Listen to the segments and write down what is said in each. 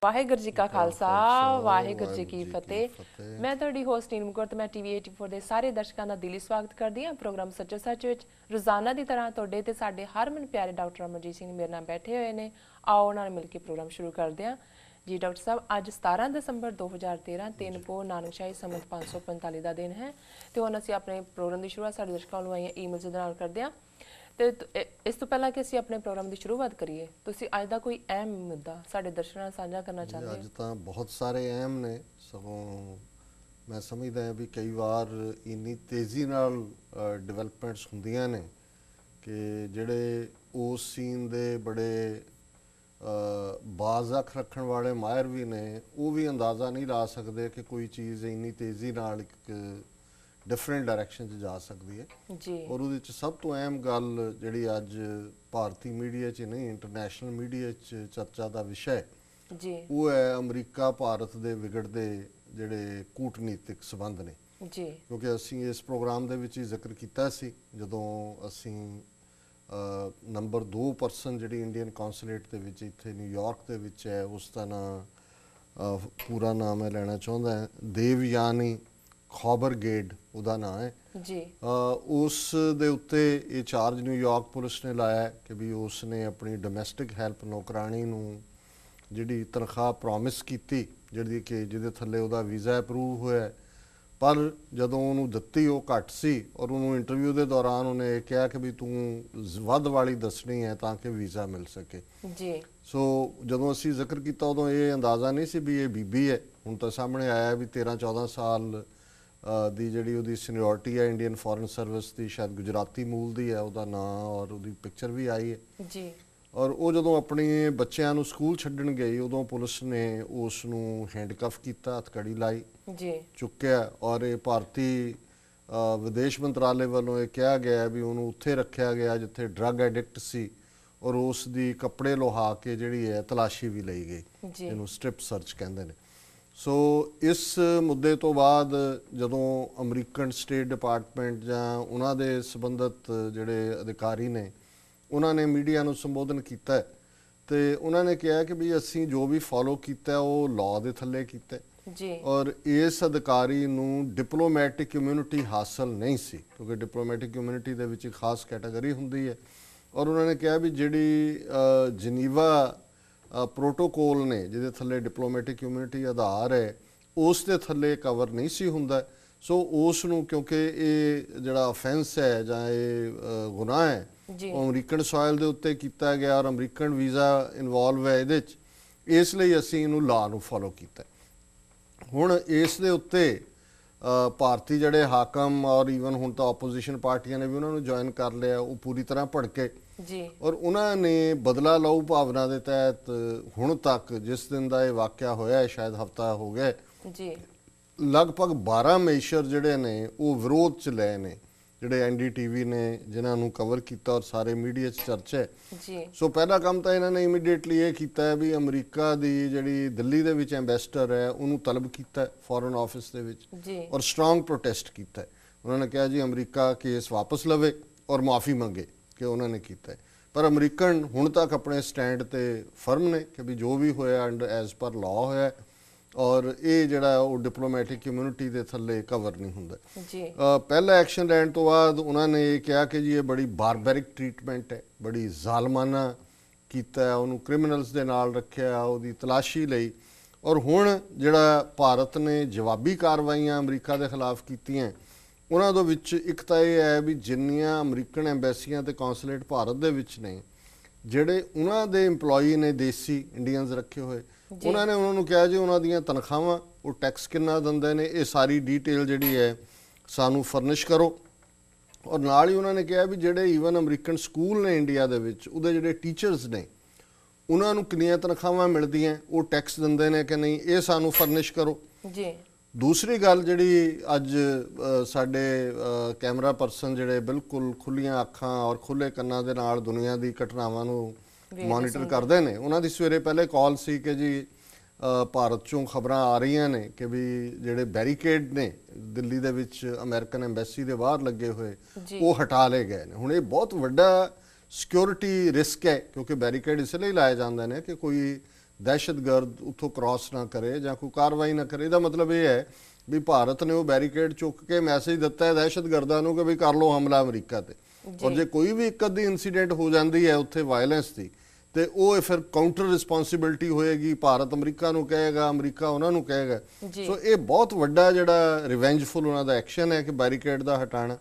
ਵਾਹਿਗੁਰੂ ਜੀ ਕਾ ਖਾਲਸਾ ਵਾਹਿਗੁਰੂ ਜੀ ਕੀ ਫਤਿਹ। ਮੈਂ ਤੁਹਾਡੀ ਹੋਸਟ ਨੀਲਮ ਕੌਰ ਤੇ ਮੈਂ ਟੀਵੀ 84 ਦੇ ਸਾਰੇ ਦਰਸ਼ਕਾਂ ਦਾ ਦਿਲੀ ਸਵਾਗਤ ਕਰਦੀ ਹਾਂ ਪ੍ਰੋਗਰਾਮ ਸੱਚੋ ਸੱਚ ਵਿੱਚ। ਰੋਜ਼ਾਨਾ ਦੀ ਤਰ੍ਹਾਂ ਤੁਹਾਡੇ ਤੇ ਸਾਡੇ ਹਰਮਨ ਪਿਆਰੇ ਡਾਕਟਰ ਅਮਰਜੀਤ ਸਿੰਘ ਮੇਰੇ ਨਾਲ ਬੈਠੇ ਹੋਏ ਨੇ। ਆਓ ਉਹਨਾਂ ਨਾਲ ਮਿਲ ਕੇ ਪ੍ਰੋਗਰਾਮ ਸ਼ੁਰੂ ਕਰਦੇ ਹਾਂ। ਜੀ ਡਾਕਟਰ ਸਾਹਿਬ, ਅੱਜ 17 ਦਸੰਬਰ 2013 3 ਪੋਹ ਨਾਨਕਸ਼ਾਹੀ ਸੰਮਤ 545 ਦਾ ਦਿਨ ਹੈ ਤੇ ਹੁਣ ਅਸੀਂ ਆਪਣੇ ਪ੍ਰੋਗਰਾਮ ਦੀ ਸ਼ੁਰੂਆਤ ਸਾਡੇ ਦਰਸ਼ਕਾਂ ਨੂੰ ਆਈਆਂ ਈਮੇਲਸ ਦੇ ਨਾਲ ਕਰਦੇ ਹਾਂ। ਤੇ ਇਸ ਤੋਂ ਪਹਿਲਾਂ ਕਿ ਅਸੀਂ ਆਪਣੇ ਪ੍ਰੋਗਰਾਮ ਦੀ ਸ਼ੁਰੂਆਤ ਕਰੀਏ, ਤੁਸੀਂ ਅੱਜ ਦਾ ਕੋਈ ਅਹਿਮ ਮੁੱਦਾ ਸਾਡੇ ਦਰਸ਼ਕਾਂ ਨਾਲ ਸਾਂਝਾ ਕਰਨਾ ਚਾਹੁੰਦੇ ਹੋ? ਅੱਜ ਤਾਂ ਬਹੁਤ ਸਾਰੇ ਅਹਿਮ ਨੇ, ਸਗੋਂ ਮੈਂ ਸਮਝਦਾ ਹਾਂ ਵੀ ਕਈ ਵਾਰ ਇੰਨੀ ਤੇਜ਼ੀ ਨਾਲ ਡਿਵੈਲਪਮੈਂਟਸ ਹੁੰਦੀਆਂ ਨੇ ਕਿ ਜਿਹੜੇ ਉਸ ਸੀਨ ਦੇ ਬੜੇ ਬਾਜ਼ ਅੱਖ ਰੱਖਣ ਵਾਲੇ ਮਾਹਿਰ ਵੀ ਨੇ, ਉਹ ਵੀ ਅੰਦਾਜ਼ਾ ਨਹੀਂ ਲਾ ਸਕਦੇ ਕਿ ਕੋਈ ਚੀਜ਼ ਇੰਨੀ ਤੇਜ਼ੀ ਨਾਲ ਇੱਕ ਡਿਫਰੈਂਟ ਡਾਇਰੈਕਸ਼ਨ 'ਚ ਜਾ ਸਕਦੀ ਹੈ ਜੀ। ਔਰ ਉਹਦੇ 'ਚ ਸਭ ਤੋਂ ਅਹਿਮ ਗੱਲ ਜਿਹੜੀ ਅੱਜ ਭਾਰਤੀ ਮੀਡੀਆ 'ਚ ਨਹੀਂ, ਇੰਟਰਨੈਸ਼ਨਲ ਮੀਡੀਆ 'ਚ ਚਰਚਾ ਦਾ ਵਿਸ਼ਾ ਹੈ ਜੀ, ਉਹ ਹੈ ਅਮਰੀਕਾ ਭਾਰਤ ਦੇ ਵਿਗੜਦੇ ਜਿਹੜੇ ਕੂਟਨੀਤਿਕ ਸੰਬੰਧ ਨੇ ਜੀ। ਕਿਉਂਕਿ ਅਸੀਂ ਇਸ ਪ੍ਰੋਗਰਾਮ ਦੇ ਵਿੱਚ ਹੀ ਜ਼ਿਕਰ ਕੀਤਾ ਸੀ ਜਦੋਂ ਅਸੀਂ ਨੰਬਰ 2 ਪਰਸਨ ਜਿਹੜੀ ਇੰਡੀਅਨ ਕੌਂਸੂਲੇਟ ਦੇ ਵਿੱਚ ਇੱਥੇ ਨਿਊਯਾਰਕ ਦੇ ਵਿੱਚ ਹੈ, ਉਸ ਦਾ ਨਾਂ ਪੂਰਾ ਨਾਮ ਮੈਂ ਲੈਣਾ ਚਾਹੁੰਦਾ ਦੇਵਯਾਨੀ ਖੌਬਰਗੇਡ ਉਹਦਾ ਨਾਂ ਹੈ ਜੀ। ਉਸ ਦੇ ਉੱਤੇ ਇਹ ਚਾਰਜ ਨਿਊਯਾਰਕ ਪੁਲਿਸ ਨੇ ਲਾਇਆ ਕਿ ਵੀ ਉਸ ਨੇ ਆਪਣੀ ਡੋਮੈਸਟਿਕ ਹੈਲਪ ਨੌਕਰਾਣੀ ਨੂੰ ਜਿਹੜੀ ਤਨਖਾਹ ਪ੍ਰੋਮਿਸ ਕੀਤੀ, ਜਿਹੜੀ ਕਿ ਜਿਹਦੇ ਥੱਲੇ ਉਹਦਾ ਵੀਜ਼ਾ ਅਪਰੂਵ ਹੋਇਆ, ਪਰ ਜਦੋਂ ਉਹਨੂੰ ਦਿੱਤੀ ਉਹ ਘੱਟ ਸੀ ਔਰ ਉਹਨੂੰ ਇੰਟਰਵਿਊ ਦੇ ਦੌਰਾਨ ਉਹਨੇ ਇਹ ਕਿਹਾ ਕਿ ਵੀ ਤੂੰ ਵੱਧ ਵਾਲੀ ਦੱਸਣੀ ਹੈ ਤਾਂ ਕਿ ਵੀਜ਼ਾ ਮਿਲ ਸਕੇ ਜੀ। ਸੋ ਜਦੋਂ ਅਸੀਂ ਜ਼ਿਕਰ ਕੀਤਾ ਉਦੋਂ ਇਹ ਅੰਦਾਜ਼ਾ ਨਹੀਂ ਸੀ ਵੀ ਇਹ ਬੀਬੀ ਹੈ। ਹੁਣ ਤਾਂ ਸਾਹਮਣੇ ਆਇਆ ਵੀ 13-14 ਸਾਲ ਦੀ ਜਿਹੜੀ ਉਹਦੀ ਸੀਨੀਅਰਟੀ ਹੈ ਇੰਡੀਅਨ ਫੋਰਨ ਸਰਵਿਸ ਦੀ, ਸ਼ਾਇਦ ਗੁਜਰਾਤੀ ਮੂਲ ਦੀ ਹੈ ਉਹਦਾ ਨਾਂ, ਔਰ ਉਹਦੀ ਪਿਕਚਰ ਵੀ ਆਈ ਹੈ ਜੀ। ਔਰ ਉਹ ਜਦੋਂ ਆਪਣੇ ਬੱਚਿਆਂ ਨੂੰ ਸਕੂਲ ਛੱਡਣ ਗਈ ਉਦੋਂ ਪੁਲਿਸ ਨੇ ਉਸ ਨੂੰ ਹੈਂਡਕਫ ਕੀਤਾ, ਹੱਥਕੜੀ ਲਾਈ ਜੀ, ਚੁੱਕਿਆ, ਔਰ ਇਹ ਭਾਰਤੀ ਵਿਦੇਸ਼ ਮੰਤਰਾਲੇ ਵੱਲੋਂ ਇਹ ਕਿਹਾ ਗਿਆ ਵੀ ਉਹਨੂੰ ਉੱਥੇ ਰੱਖਿਆ ਗਿਆ ਜਿੱਥੇ ਡਰੱਗ ਐਡਿਕਟ ਸੀ, ਔਰ ਉਸ ਦੀ ਕੱਪੜੇ ਲੋਹਾ ਕੇ ਜਿਹੜੀ ਹੈ ਤਲਾਸ਼ੀ ਵੀ ਲਈ ਗਈ, ਇਹਨੂੰ ਸਟ੍ਰਿਪ ਸਰਚ ਕਹਿੰਦੇ ਨੇ। ਸੋ ਇਸ ਮੁੱਦੇ ਤੋਂ ਬਾਅਦ ਜਦੋਂ ਅਮਰੀਕਨ ਸਟੇਟ ਡਿਪਾਰਟਮੈਂਟ ਜਾਂ ਉਹਨਾਂ ਦੇ ਸੰਬੰਧਿਤ ਜਿਹੜੇ ਅਧਿਕਾਰੀ ਨੇ ਉਹਨਾਂ ਨੇ ਮੀਡੀਆ ਨੂੰ ਸੰਬੋਧਨ ਕੀਤਾ ਅਤੇ ਉਹਨਾਂ ਨੇ ਕਿਹਾ ਕਿ ਵੀ ਅਸੀਂ ਜੋ ਵੀ ਫੋਲੋ ਕੀਤਾ ਉਹ ਲਾਅ ਦੇ ਥੱਲੇ ਕੀਤਾ ਜੀ, ਔਰ ਇਸ ਅਧਿਕਾਰੀ ਨੂੰ ਡਿਪਲੋਮੈਟਿਕ ਇਮਿਊਨਿਟੀ ਹਾਸਲ ਨਹੀਂ ਸੀ ਕਿਉਂਕਿ ਡਿਪਲੋਮੈਟਿਕ ਇਮਿਊਨਿਟੀ ਦੇ ਵਿੱਚ ਇੱਕ ਖਾਸ ਕੈਟਾਗਰੀ ਹੁੰਦੀ ਹੈ। ਔਰ ਉਹਨਾਂ ਨੇ ਕਿਹਾ ਵੀ ਜਿਹੜੀ ਜਨੀਵਾ ਪ੍ਰੋਟੋਕੋਲ ਨੇ ਜਿਹਦੇ ਥੱਲੇ ਡਿਪਲੋਮੈਟਿਕ ਇਮਿਊਨਿਟੀ ਆਧਾਰ ਹੈ ਉਸ ਦੇ ਥੱਲੇ ਕਵਰ ਨਹੀਂ ਸੀ ਹੁੰਦਾ। ਸੋ ਉਸ ਨੂੰ ਕਿਉਂਕਿ ਇਹ ਜਿਹੜਾ ਅਫੈਂਸ ਹੈ ਜਾਂ ਇਹ ਗੁਨਾਹ ਹੈ ਉਹ ਅਮਰੀਕਨ ਸੋਇਲ ਦੇ ਉੱਤੇ ਕੀਤਾ ਗਿਆ ਔਰ ਅਮਰੀਕਨ ਵੀਜ਼ਾ ਇਨਵੋਲਵ ਹੈ ਇਹਦੇ 'ਚ, ਇਸ ਲਈ ਅਸੀਂ ਇਹਨੂੰ ਲਾਅ ਨੂੰ ਫੋਲੋ ਕੀਤਾ। ਹੁਣ ਇਸ ਦੇ ਉੱਤੇ ਭਾਰਤੀ ਜਿਹੜੇ ਹਾਕਮ ਔਰ ਈਵਨ ਹੁਣ ਤਾਂ ਆਪੋਜੀਸ਼ਨ ਪਾਰਟੀਆਂ ਨੇ ਵੀ ਉਹਨਾਂ ਨੂੰ ਜੁਆਇਨ ਕਰ ਲਿਆ, ਉਹ ਪੂਰੀ ਤਰ੍ਹਾਂ ਭੜਕੇ ਜੀ, ਔਰ ਉਹਨਾਂ ਨੇ ਬਦਲਾ ਲਊ ਭਾਵਨਾ ਦੇ ਤਹਿਤ ਹੁਣ ਤੱਕ ਜਿਸ ਦਿਨ ਦਾ ਇਹ ਵਾਕਿਆ ਹੋਇਆ ਸ਼ਾਇਦ ਹਫ਼ਤਾ ਹੋ ਗਿਆ ਜੀ, ਲਗਭਗ 12 ਮੇਸ਼ਰ ਜਿਹੜੇ ਨੇ ਉਹ ਵਿਰੋਧ 'ਚ ਲਏ ਨੇ, ਜਿਹੜੇ NDTV ਨੇ ਜਿਨ੍ਹਾਂ ਨੂੰ ਕਵਰ ਕੀਤਾ ਔਰ ਸਾਰੇ ਮੀਡੀਆ 'ਚ ਚਰਚਾ ਹੈ ਜੀ। ਸੋ ਪਹਿਲਾ ਕੰਮ ਤਾਂ ਇਹਨਾਂ ਨੇ ਇਮੀਡੀਏਟਲੀ ਇਹ ਕੀਤਾ ਹੈ ਵੀ ਅਮਰੀਕਾ ਦੀ ਜਿਹੜੀ ਦਿੱਲੀ ਦੇ ਵਿੱਚ ਐਂਬੈਸਡਰ ਹੈ ਉਹਨੂੰ ਤਲਬ ਕੀਤਾ ਫੋਰਨ ਆਫਿਸ ਦੇ ਵਿੱਚ ਔਰ ਸਟਰੋਂਗ ਪ੍ਰੋਟੈਸਟ ਕੀਤਾ। ਉਹਨਾਂ ਨੇ ਕਿਹਾ ਜੀ ਅਮਰੀਕਾ ਕੇਸ ਵਾਪਸ ਲਵੇ ਔਰ ਮੁਆਫੀ ਮੰਗੇ ਕਿ ਉਹਨਾਂ ਨੇ ਕੀਤਾ। ਪਰ ਅਮਰੀਕਨ ਹੁਣ ਤੱਕ ਆਪਣੇ ਸਟੈਂਡ 'ਤੇ ਫਰਮ ਨੇ ਕਿ ਵੀ ਜੋ ਵੀ ਹੋਇਆ ਅੰਡਰ ਐਜ਼ ਪਰ ਲਾਅ ਹੋਇਆ ਔਰ ਇਹ ਜਿਹੜਾ ਉਹ ਡਿਪਲੋਮੈਟਿਕ ਇਮਿਊਨਿਟੀ ਦੇ ਥੱਲੇ ਕਵਰ ਨਹੀਂ ਹੁੰਦਾ ਜੀ। ਪਹਿਲਾ ਐਕਸ਼ਨ ਲੈਣ ਤੋਂ ਬਾਅਦ ਉਹਨਾਂ ਨੇ ਇਹ ਕਿਹਾ ਕਿ ਜੀ ਇਹ ਬੜੀ ਬਾਰਬੈਰਿਕ ਟਰੀਟਮੈਂਟ ਹੈ, ਬੜੀ ਜ਼ਾਲਮਾਨਾ ਕੀਤਾ, ਉਹਨੂੰ ਕ੍ਰਿਮੀਨਲਸ ਦੇ ਨਾਲ ਰੱਖਿਆ, ਉਹਦੀ ਤਲਾਸ਼ੀ ਲਈ। ਔਰ ਹੁਣ ਜਿਹੜਾ ਭਾਰਤ ਨੇ ਜਵਾਬੀ ਕਾਰਵਾਈਆਂ ਅਮਰੀਕਾ ਦੇ ਖਿਲਾਫ ਕੀਤੀਆਂ ਉਹਨਾਂ ਦੇ ਵਿੱਚ ਇੱਕ ਤਾਂ ਇਹ ਹੈ ਵੀ ਜਿੰਨੀਆਂ ਅਮਰੀਕਨ ਐਂਬੈਸੀਆਂ ਅਤੇ ਕੌਂਸੂਲੇਟ ਭਾਰਤ ਦੇ ਵਿੱਚ ਨੇ ਜਿਹੜੇ ਉਹਨਾਂ ਦੇ ਇੰਪਲੋਈ ਨੇ ਦੇਸੀ ਇੰਡੀਅਨਸ ਰੱਖੇ ਹੋਏ, ਉਹਨਾਂ ਨੇ ਉਹਨਾਂ ਨੂੰ ਕਿਹਾ ਜੀ ਉਹਨਾਂ ਦੀਆਂ ਤਨਖਾਹਾਂ, ਉਹ ਟੈਕਸ ਕਿੰਨਾ ਦਿੰਦੇ ਨੇ, ਇਹ ਸਾਰੀ ਡੀਟੇਲ ਜਿਹੜੀ ਹੈ ਸਾਨੂੰ ਫਰਨਿਸ਼ ਕਰੋ। ਔਰ ਨਾਲ ਹੀ ਉਹਨਾਂ ਨੇ ਕਿਹਾ ਵੀ ਜਿਹੜੇ ਈਵਨ ਅਮਰੀਕਨ ਸਕੂਲ ਨੇ ਇੰਡੀਆ ਦੇ ਵਿੱਚ ਉਹਦੇ ਜਿਹੜੇ ਟੀਚਰਸ ਨੇ ਉਹਨਾਂ ਨੂੰ ਕਿੰਨੀਆਂ ਤਨਖਾਹਾਂ ਮਿਲਦੀਆਂ, ਉਹ ਟੈਕਸ ਦਿੰਦੇ ਨੇ ਕਿ ਨਹੀਂ, ਇਹ ਸਾਨੂੰ ਫਰਨਿਸ਼ ਕਰੋ ਜੀ। ਦੂਸਰੀ ਗੱਲ ਜਿਹੜੀ ਅੱਜ ਸਾਡੇ ਕੈਮਰਾ ਪਰਸਨ ਜਿਹੜੇ ਬਿਲਕੁਲ ਖੁੱਲ੍ਹੀਆਂ ਅੱਖਾਂ ਔਰ ਖੁੱਲ੍ਹੇ ਕੰਨਾਂ ਦੇ ਨਾਲ ਦੁਨੀਆ ਦੀ ਘਟਨਾਵਾਂ ਨੂੰ ਮੋਨੀਟਰ ਕਰਦੇ ਨੇ, ਉਹਨਾਂ ਦੀ ਸਵੇਰੇ ਪਹਿਲੇ ਕਾਲ ਸੀ ਕਿ ਜੀ ਭਾਰਤ 'ਚੋਂ ਖਬਰਾਂ ਆ ਰਹੀਆਂ ਨੇ ਕਿ ਵੀ ਜਿਹੜੇ ਬੈਰੀਕੇਡ ਨੇ ਦਿੱਲੀ ਦੇ ਵਿੱਚ ਅਮਰੀਕਨ ਐਂਬੈਸੀ ਦੇ ਬਾਹਰ ਲੱਗੇ ਹੋਏ ਉਹ ਹਟਾ ਲਏ ਗਏ ਨੇ। ਹੁਣ ਇਹ ਬਹੁਤ ਵੱਡਾ ਸਿਕਿਉਰਿਟੀ ਰਿਸਕ ਹੈ ਕਿਉਂਕਿ ਬੈਰੀਕੇਡ ਇਸ ਲਈ ਲਾਏ ਜਾਂਦੇ ਨੇ ਕਿ ਕੋਈ ਦਹਿਸ਼ਤਗਰਦ ਉੱਥੋਂ ਕ੍ਰਾਸ ਨਾ ਕਰੇ ਜਾਂ ਕੋਈ ਕਾਰਵਾਈ ਨਾ ਕਰੇ। ਇਹਦਾ ਮਤਲਬ ਇਹ ਹੈ ਵੀ ਭਾਰਤ ਨੇ ਉਹ ਬੈਰੀਕੇਡ ਚੁੱਕ ਕੇ ਮੈਸੇਜ ਦਿੱਤਾ ਹੈ ਦਹਿਸ਼ਤਗਰਦਾਂ ਨੂੰ ਕਿ ਵੀ ਕਰ ਲਓ ਹਮਲਾ ਅਮਰੀਕਾ ਤੇ। ਔਰ ਜੇ ਕੋਈ ਵੀ ਇੱਕ ਅੱਧੀ ਇਨਸੀਡੈਂਟ ਹੋ ਜਾਂਦੀ ਹੈ ਉੱਥੇ ਵਾਇਲੈਂਸ ਦੀ, ਤੇ ਉਹ ਫਿਰ ਕਾਊਂਟਰ ਰਿਸਪੌਂਸਿਬਿਲਟੀ ਹੋਏਗੀ, ਭਾਰਤ ਅਮਰੀਕਾ ਨੂੰ ਕਹੇਗਾ, ਅਮਰੀਕਾ ਉਹਨਾਂ ਨੂੰ ਕਹੇਗਾ। ਸੋ ਇਹ ਬਹੁਤ ਵੱਡਾ ਜਿਹੜਾ ਰਿਵੈਂਜਫੁਲ ਉਹਨਾਂ ਦਾ ਐਕਸ਼ਨ ਹੈ ਕਿ ਬੈਰੀਕੇਡ ਦਾ ਹਟਾਉਣਾ।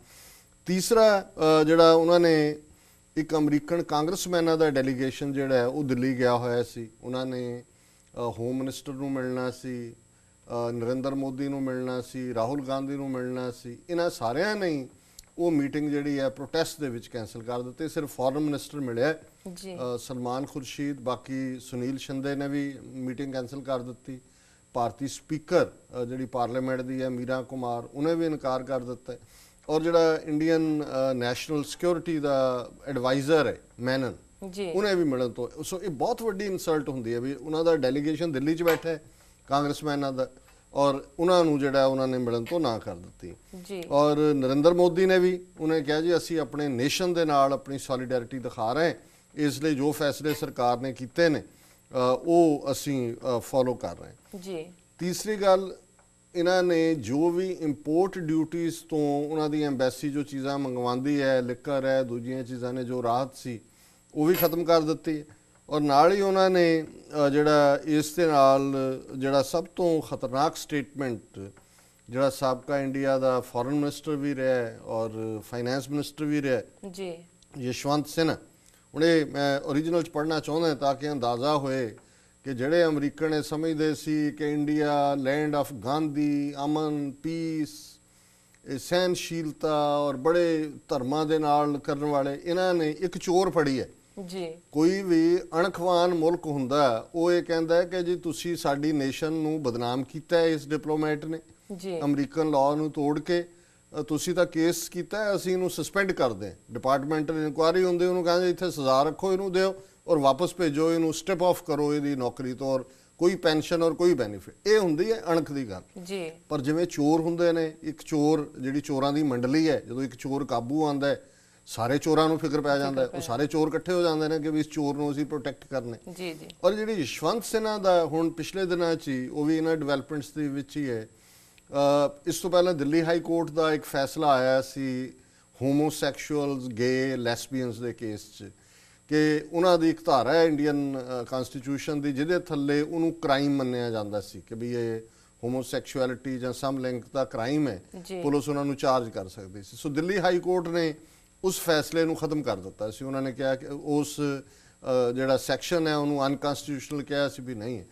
ਤੀਸਰਾ ਜਿਹੜਾ ਉਹਨਾਂ ਨੇ ਇੱਕ ਅਮਰੀਕਨ ਕਾਂਗਰਸਮੈਨਾਂ ਦਾ ਡੈਲੀਗੇਸ਼ਨ ਜਿਹੜਾ ਹੈ ਉਹ ਦਿੱਲੀ ਗਿਆ ਹੋਇਆ ਸੀ। ਉਹਨਾਂ ਨੇ ਹੋਮ ਮਿਨਿਸਟਰ ਨੂੰ ਮਿਲਣਾ ਸੀ, ਨਰਿੰਦਰ ਮੋਦੀ ਨੂੰ ਮਿਲਣਾ ਸੀ, ਰਾਹੁਲ ਗਾਂਧੀ ਨੂੰ ਮਿਲਣਾ ਸੀ। ਇਹਨਾਂ ਸਾਰਿਆਂ ਨੇ ਉਹ ਮੀਟਿੰਗ ਜਿਹੜੀ ਹੈ ਪ੍ਰੋਟੈਸਟ ਦੇ ਵਿੱਚ ਕੈਂਸਲ ਕਰ ਦਿੱਤੀ। ਸਿਰਫ ਫੋਰਨ ਮਿਨਿਸਟਰ ਮਿਲਿਆ ਸਲਮਾਨ ਖੁਰਸ਼ੀਦ, ਬਾਕੀ ਸੁਨੀਲ ਸ਼ਿੰਦੇ ਨੇ ਵੀ ਮੀਟਿੰਗ ਕੈਂਸਲ ਕਰ ਦਿੱਤੀ। ਭਾਰਤੀ ਸਪੀਕਰ ਜਿਹੜੀ ਪਾਰਲੀਮੈਂਟ ਦੀ ਹੈ ਮੀਰਾ ਕੁਮਾਰ, ਉਹਨੇ ਵੀ ਇਨਕਾਰ ਕਰ ਦਿੱਤਾ। ਔਰ ਜਿਹੜਾ ਇੰਡੀਅਨ ਨੈਸ਼ਨਲ ਸਿਕਿਉਰਿਟੀ ਦਾ ਐਡਵਾਈਜ਼ਰ ਹੈ ਮੈਨਨ, ਉਹਨੇ ਵੀ ਮਿਲਣ ਤੋਂ। ਸੋ ਇਹ ਬਹੁਤ ਵੱਡੀ ਇਨਸਲਟ ਹੁੰਦੀ ਹੈ ਵੀ ਉਹਨਾਂ ਦਾ ਡੈਲੀਗੇਸ਼ਨ ਦਿੱਲੀ 'ਚ ਬੈਠਾ ਹੈ ਕਾਂਗਰਸਮੈਨਾਂ ਦਾ, ਔਰ ਉਹਨਾਂ ਨੂੰ ਜਿਹੜਾ ਉਹਨਾਂ ਨੇ ਮਿਲਣ ਤੋਂ ਨਾ ਕਰ ਦਿੱਤੀ। ਔਰ ਨਰਿੰਦਰ ਮੋਦੀ ਨੇ ਵੀ ਉਹਨੇ ਕਿਹਾ ਜੀ ਅਸੀਂ ਆਪਣੇ ਨੇਸ਼ਨ ਦੇ ਨਾਲ ਆਪਣੀ ਸੋਲੀਡੈਰਿਟੀ ਦਿਖਾ ਰਹੇ, ਇਸ ਲਈ ਜੋ ਫੈਸਲੇ ਸਰਕਾਰ ਨੇ ਕੀਤੇ ਨੇ ਉਹ ਅਸੀਂ ਫੋਲੋ ਕਰ ਰਹੇ। ਤੀਸਰੀ ਗੱਲ, ਇਹਨਾਂ ਨੇ ਜੋ ਵੀ ਇੰਪੋਰਟ ਡਿਊਟੀਜ਼ ਤੋਂ ਉਹਨਾਂ ਦੀ ਐਮਬੈਸੀ ਜੋ ਚੀਜ਼ਾਂ ਮੰਗਵਾਉਂਦੀ ਹੈ, ਲਿਕਰ ਹੈ, ਦੂਜੀਆਂ ਚੀਜ਼ਾਂ ਨੇ ਜੋ ਰਾਹਤ ਸੀ ਉਹ ਵੀ ਖਤਮ ਕਰ ਦਿੱਤੀ। ਔਰ ਨਾਲ ਹੀ ਉਹਨਾਂ ਨੇ ਜਿਹੜਾ ਇਸ ਦੇ ਨਾਲ ਜਿਹੜਾ ਸਭ ਤੋਂ ਖਤਰਨਾਕ ਸਟੇਟਮੈਂਟ, ਜਿਹੜਾ ਸਾਬਕਾ ਇੰਡੀਆ ਦਾ ਫੋਰਨ ਮਿਨਿਸਟਰ ਵੀ ਰਿਹਾ ਔਰ ਫਾਈਨੈਂਸ ਮਿਨਿਸਟਰ ਵੀ ਰਿਹਾ ਯਸ਼ਵੰਤ ਸਿਨਹਾ, ਹੁਣ ਇਹ ਮੈਂ ਓਰੀਜਨਲ 'ਚ ਪੜ੍ਹਨਾ ਚਾਹੁੰਦਾ ਤਾਂ ਕਿ ਅੰਦਾਜ਼ਾ ਹੋਏ ਕਿ ਜਿਹੜੇ ਅਮਰੀਕਨ ਇਹ ਸਮਝਦੇ ਸੀ ਕਿ ਇੰਡੀਆ ਲੈਂਡ ਆਫ ਗਾਂਧੀ, ਅਮਨ, ਪੀਸ, ਸਹਿਨਸ਼ੀਲਤਾ ਔਰ ਬੜੇ ਧਰਮਾਂ ਦੇ ਨਾਲ ਕਰਨ ਵਾਲੇ, ਇਹਨਾਂ ਨੇ ਇੱਕ ਚੋਰ ਫੜੀ ਹੈ। ਕੋਈ ਵੀ ਅਣਖਵਾਨ ਮੁਲਕ ਹੁੰਦਾ ਉਹ ਇਹ ਕਹਿੰਦਾ ਕਿ ਜੀ ਤੁਸੀਂ ਸਾਡੀ ਨੇਸ਼ਨ ਨੂੰ ਬਦਨਾਮ ਕੀਤਾ ਇਸ ਡਿਪਲੋਮੈਟ ਨੇ, ਅਮਰੀਕਨ ਲਾਅ ਨੂੰ ਤੋੜ ਕੇ ਤੁਸੀਂ ਤਾਂ ਕੇਸ ਕੀਤਾ, ਅਸੀਂ ਇਹਨੂੰ ਸਸਪੈਂਡ ਕਰਦੇ। ਡਿਪਾਰਟਮੈਂਟਲ ਇਨਕੁਆਇਰੀ ਹੁੰਦੀ, ਉਹਨੂੰ ਕਹਿੰਦੇ ਇੱਥੇ ਸਜ਼ਾ ਰੱਖੋ, ਇਹਨੂੰ ਦਿਓ ਔਰ ਵਾਪਸ ਭੇਜੋ, ਇਹਨੂੰ ਸਟੈਪ ਆਫ ਕਰੋ ਇਹਦੀ ਨੌਕਰੀ ਤੋਂ, ਔਰ ਕੋਈ ਪੈਨਸ਼ਨ ਔਰ ਕੋਈ ਬੈਨੀਫਿਟ। ਇਹ ਹੁੰਦੀ ਹੈ ਅਣਖ ਦੀ ਗੱਲ। ਪਰ ਜਿਵੇਂ ਚੋਰ ਹੁੰਦੇ ਨੇ, ਇੱਕ ਚੋਰ ਜਿਹੜੀ ਚੋਰਾਂ ਦੀ ਮੰਡਲੀ ਹੈ, ਜਦੋਂ ਇੱਕ ਚੋਰ ਕਾਬੂ ਆਉਂਦਾ ਹੈ ਸਾਰੇ ਚੋਰਾਂ ਨੂੰ ਫਿਕਰ ਪੈ ਜਾਂਦਾ, ਉਹ ਸਾਰੇ ਚੋਰ ਇਕੱਠੇ ਹੋ ਜਾਂਦੇ ਨੇ ਕਿ ਵੀ ਇਸ ਚੋਰ ਨੂੰ ਅਸੀਂ ਪ੍ਰੋਟੈਕਟ ਕਰਨੇ। ਔਰ ਜਿਹੜੀ ਯਸ਼ਵੰਤ ਸਿਨਹਾ ਦਾ ਹੁਣ ਪਿਛਲੇ ਦਿਨਾਂ 'ਚ ਹੀ, ਉਹ ਵੀ ਇਹਨਾਂ ਡਿਵੈਲਪਮੈਂਟਸ ਦੇ ਵਿੱਚ ਹੀ ਹੈ। ਇਸ ਤੋਂ ਪਹਿਲਾਂ ਦਿੱਲੀ ਹਾਈ ਕੋਰਟ ਦਾ ਇੱਕ ਫੈਸਲਾ ਆਇਆ ਸੀ ਹੋਮੋਸੈਕਸ਼ੂਅਲਸ, ਗੇ, ਲੈਸਬੀਅਨਸ ਦੇ ਕੇਸ 'ਚ, ਕਿ ਉਹਨਾਂ ਦੀ ਇੱਕ ਧਾਰਾ ਹੈ ਇੰਡੀਅਨ ਕਨਸਟੀਟਿਊਸ਼ਨ ਦੀ ਜਿਹਦੇ ਥੱਲੇ ਉਹਨੂੰ ਕ੍ਰਾਈਮ ਮੰਨਿਆ ਜਾਂਦਾ ਸੀ ਕਿ ਵੀ ਇਹ ਹੋਮੋਸੈਕਸ਼ੁਅਲਿਟੀ ਜਾਂ ਸਮਲਿੰਗਤਾ ਕ੍ਰਾਈਮ ਹੈ, ਪੁਲਿਸ ਉਹਨਾਂ ਨੂੰ ਚਾਰਜ ਕਰ ਸਕਦੀ ਸੀ। ਸੋ ਦਿੱਲੀ ਹਾਈ ਕੋਰਟ ਨੇ ਉਸ ਫੈਸਲੇ ਨੂੰ ਖਤਮ ਕਰ ਦਿੱਤਾ ਸੀ। ਉਹਨਾਂ ਨੇ ਕਿਹਾ ਕਿ ਉਸ ਜਿਹੜਾ ਸੈਕਸ਼ਨ ਹੈ ਉਹਨੂੰ ਅਨਕਨਸਟੀਟਿਊਸ਼ਨਲ ਕਿਹਾ ਸੀ ਵੀ ਨਹੀਂ ਹੈ।